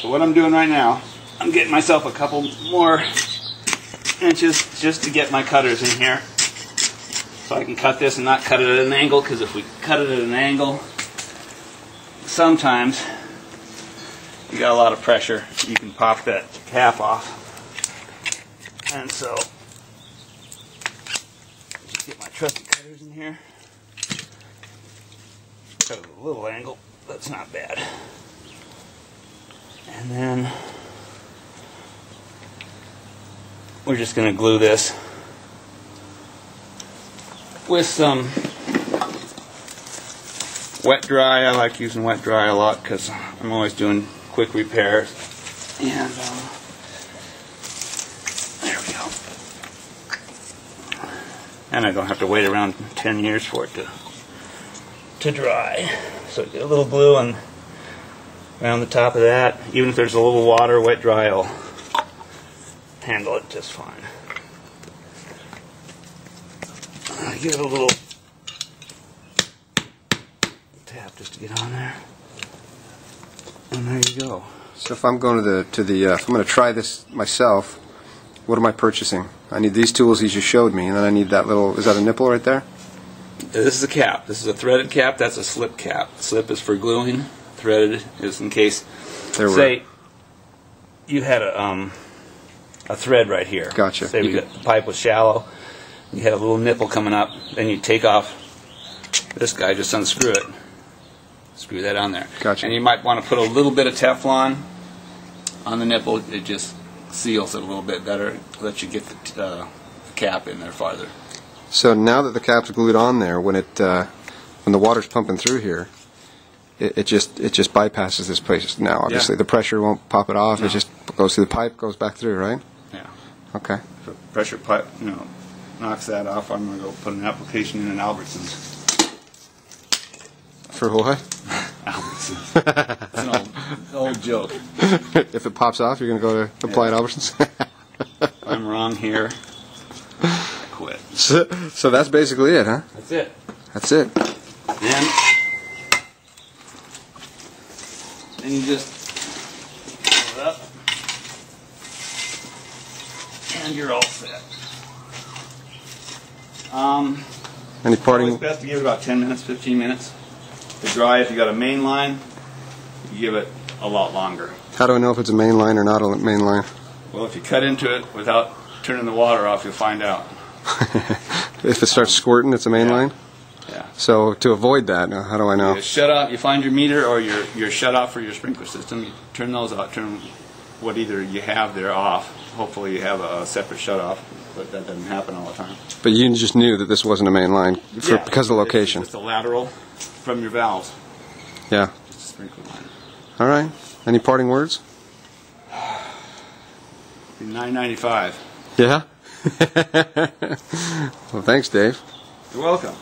So what I'm doing right now, I'm getting myself a couple more inches just to get my cutters in here. So I can cut this and not cut it at an angle, because if we cut it at an angle, sometimes you got a lot of pressure. You can pop that cap off. And so, just get my trusty cutters in here. Cut it at a little angle, that's not bad. And then we're just going to glue this with some wet dry. I like using wet dry a lot because I'm always doing quick repairs. And there we go. And I don't have to wait around 10 years for it to dry. So get a little glue on around the top of that. Even if there's a little water, wet dry will handle it just fine. Give it a little tap just to get on there, and there you go. So if I'm going if I'm going to try this myself, what am I purchasing? I need these tools you just showed me, and then I need that little. Is that a nipple right there? This is a cap. This is a threaded cap. That's a slip cap. Slip is for gluing. Threaded is in case. Say you had a thread right here. Gotcha. Say the pipe was shallow. You had a little nipple coming up, then you take off this guy, just unscrew it. Screw that on there. Gotcha. And you might want to put a little bit of Teflon on the nipple. It just seals it a little bit better, lets you get the cap in there farther. So now that the cap's glued on there, when the water's pumping through here, it just bypasses this place now. Obviously, the pressure won't pop it off. No. It just goes through the pipe, goes back through, right? Yeah. Okay. If a pressure pipe, knocks that off, I'm going to go put an application in an Albertsons. For what? Albertsons. It's an old joke. If it pops off, you're going to go to apply at Albertsons? If I'm wrong here, I quit. So that's basically it, huh? That's it. That's it. Then you just pull it up, and you're all set. Any parting? It's best to give it about 10 minutes, 15 minutes to dry. If you got a main line, you give it a lot longer. How do I know if it's a main line or not a main line? Well, if you cut into it without turning the water off, you'll find out. If it starts squirting, it's a main line? Yeah. So to avoid that, how do I know? You shut off. You find your meter or your shut off for your sprinkler system. You turn those off. Turn what either you have there off. Hopefully you have a separate shut off, but that doesn't happen all the time. But you just knew that this wasn't a main line because of the location. It's a lateral from your valves. Yeah. Just a sprinkler line. All right. Any parting words? $9.95. Yeah. Well, thanks, Dave. You're welcome.